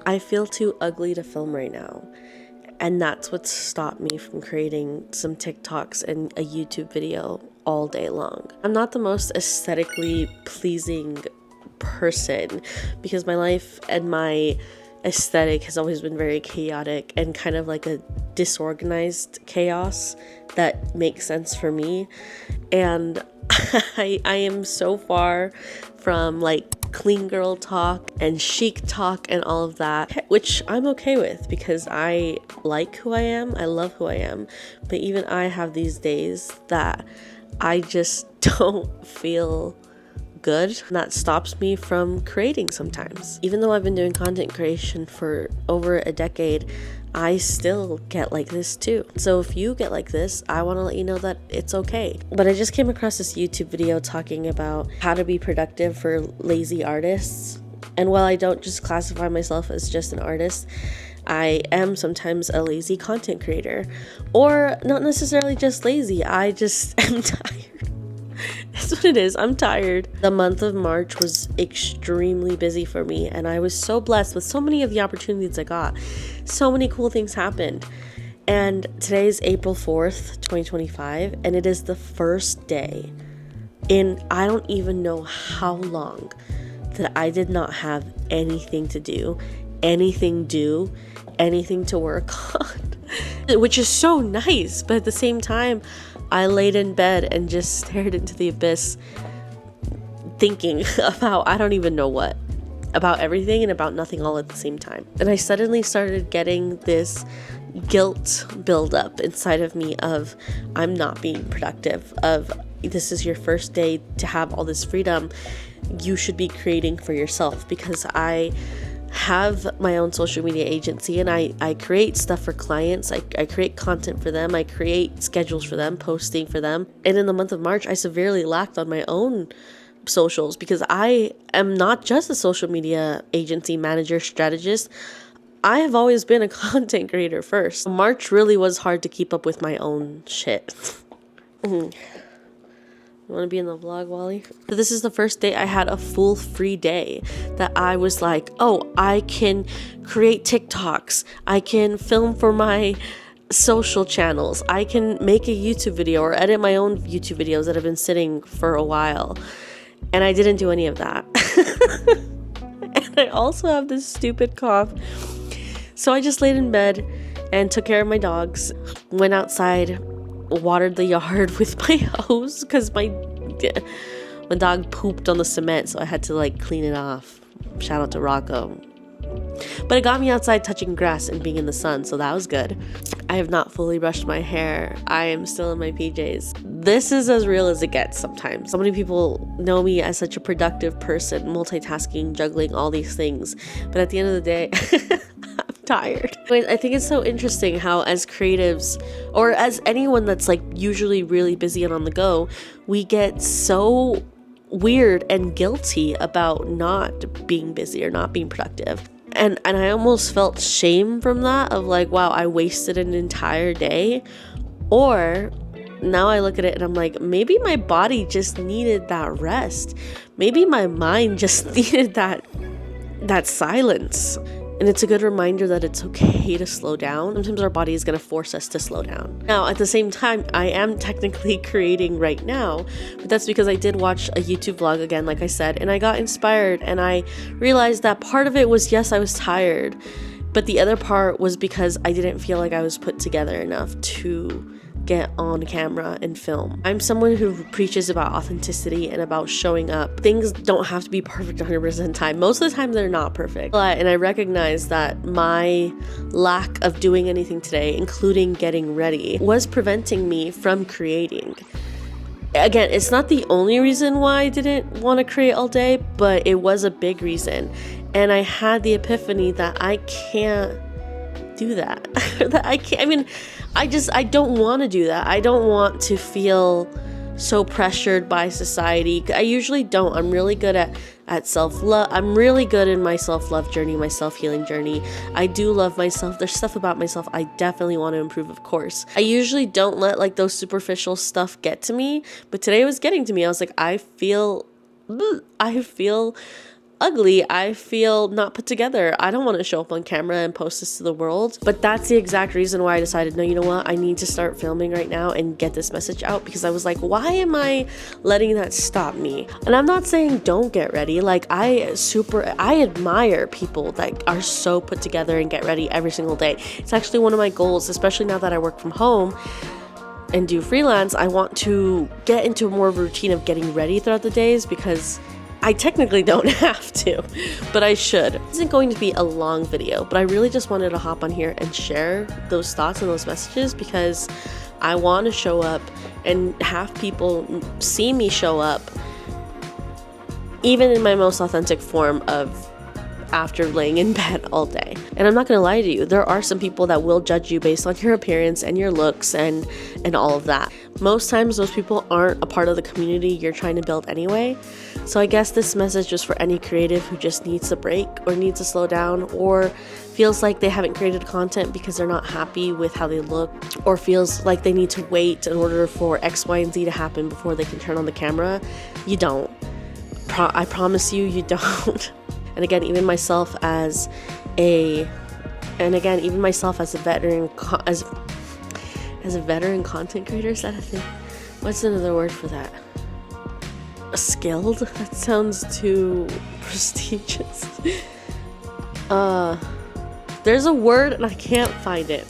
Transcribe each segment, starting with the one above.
I feel too ugly to film right now. And that's what stopped me from creating some TikToks and a YouTube video all day long. I'm not the most aesthetically pleasing person because my life and my aesthetic has always been very chaotic and kind of like a disorganized chaos that makes sense for me. And I am so far from like clean girl talk and chic talk and all of that, which I'm okay with because I like who I am. I love who I am. But even I have these days that I just don't feel good. And that stops me from creating sometimes. Even though I've been doing content creation for over a decade, I still get like this too. So if you get like this, I want to let you know that it's okay. But I just came across this YouTube video talking about how to be productive for lazy artists. And while I don't just classify myself as just an artist, I am sometimes a lazy content creator. Or not necessarily just lazy, I just am tired. That's what it is. I'm tired. The month of March was extremely busy for me, and I was so blessed with so many of the opportunities I got. So many cool things happened. And today is April 4th, 2025, and it is the first day in I don't even know how long that I did not have anything to do, anything due, anything to work on, which is so nice. But at the same time, I laid in bed and just stared into the abyss, thinking about I don't even know what, about everything and about nothing all at the same time. And I suddenly started getting this guilt buildup inside of me of I'm not being productive, of this is your first day to have all this freedom. You should be creating for yourself, because I have my own social media agency and I create stuff for clients. I create content for them. I create schedules for them, posting for them. And in the month of March, I severely lacked on my own socials because I am not just a social media agency manager strategist. I have always been a content creator first. March really was hard to keep up with my own shit. You want to be in the vlog, Wally? So this is the first day I had a full free day that I was like, oh, I can create TikToks. I can film for my social channels. I can make a YouTube video or edit my own YouTube videos that have been sitting for a while. And I didn't do any of that. And I also have this stupid cough. So I just laid in bed and took care of my dogs, went outside, watered the yard with my hose because my dog pooped on the cement, so I had to like clean it off. Shout out to Rocco. But it got me outside touching grass and being in the sun, so that was good. I have not fully brushed my hair. I am still in my PJs. This is as real as it gets sometimes. So many people know me as such a productive person, multitasking, juggling all these things. But at the end of the day, I'm tired. I think it's so interesting how as creatives, or as anyone that's like usually really busy and on the go, we get so weird and guilty about not being busy or not being productive. And I almost felt shame from that, of like, wow, I wasted an entire day. Or now I look at it and I'm like, maybe my body just needed that rest. Maybe my mind just needed that silence. And it's a good reminder that it's okay to slow down. Sometimes our body is going to force us to slow down. Now, at the same time, I am technically creating right now, but that's because I did watch a YouTube vlog again, like I said, and I got inspired and I realized that part of it was, yes, I was tired, but the other part was because I didn't feel like I was put together enough to get on camera and film. I'm someone who preaches about authenticity and about showing up. Things don't have to be perfect 100% of the time. Most of the time they're not perfect. And I recognize that my lack of doing anything today, including getting ready, was preventing me from creating. Again, it's not the only reason why I didn't want to create all day, but it was a big reason. And I had the epiphany that I can't do that. That I can't, I mean, I don't want to do that. I don't want to feel so pressured by society. I usually don't. I'm really good at self-love. I'm really good in my self-love journey, my self-healing journey. I do love myself. There's stuff about myself I definitely want to improve, of course. I usually don't let like those superficial stuff get to me, but today it was getting to me. I was like, I feel ugly, I feel not put together. I don't want to show up on camera and post this to the world. But that's the exact reason why I decided, no, you know what? I need to start filming right now and get this message out, because I was like, why am I letting that stop me? And I'm not saying don't get ready. Like, I admire people that are so put together and get ready every single day. It's actually one of my goals, especially now that I work from home and do freelance. I want to get into a more routine of getting ready throughout the days, because I technically don't have to, but I should. This isn't going to be a long video, but I really just wanted to hop on here and share those thoughts and those messages, because I want to show up and have people see me show up, even in my most authentic form of after laying in bed all day. And I'm not gonna lie to you, there are some people that will judge you based on your appearance and your looks and all of that. Most times those people aren't a part of the community you're trying to build anyway. So I guess this message is for any creative who just needs a break or needs to slow down, or feels like they haven't created content because they're not happy with how they look, or feels like they need to wait in order for X, Y, and Z to happen before they can turn on the camera. You don't. I promise you, you don't. And again, even myself as a veteran content creator, is that a thing? What's another word for that? Skilled? That sounds too prestigious. There's a word and I can't find it.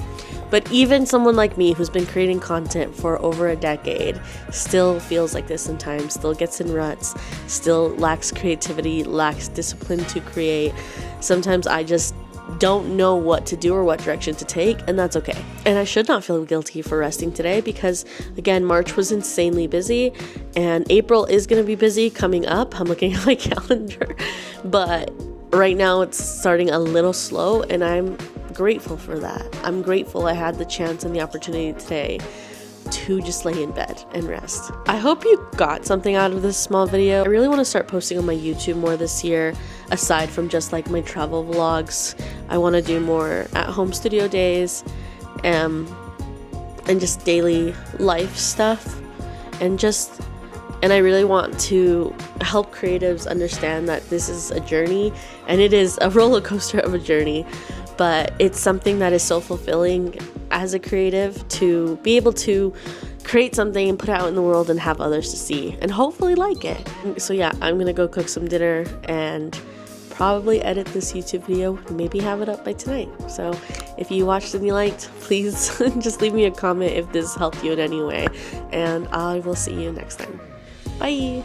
But even someone like me who's been creating content for over a decade still feels like this sometimes, still gets in ruts, still lacks creativity, lacks discipline to create. Sometimes I just don't know what to do or what direction to take, and that's okay. And I should not feel guilty for resting today, because again, March was insanely busy and April is going to be busy coming up. I'm looking at my calendar, but right now it's starting a little slow, and I'm grateful for that. I'm grateful I had the chance and the opportunity today to just lay in bed and rest. I hope you got something out of this small video. I really want to start posting on my YouTube more this year, aside from just like my travel vlogs. I want to do more at-home studio days and just daily life stuff, and I really want to help creatives understand that this is a journey, and it is a roller coaster of a journey, but it's something that is so fulfilling as a creative to be able to create something and put it out in the world and have others to see and hopefully like it. So yeah, I'm gonna go cook some dinner and probably edit this YouTube video, maybe have it up by tonight. So if you watched and you liked, please just leave me a comment if this helped you in any way, and I will see you next time. Bye!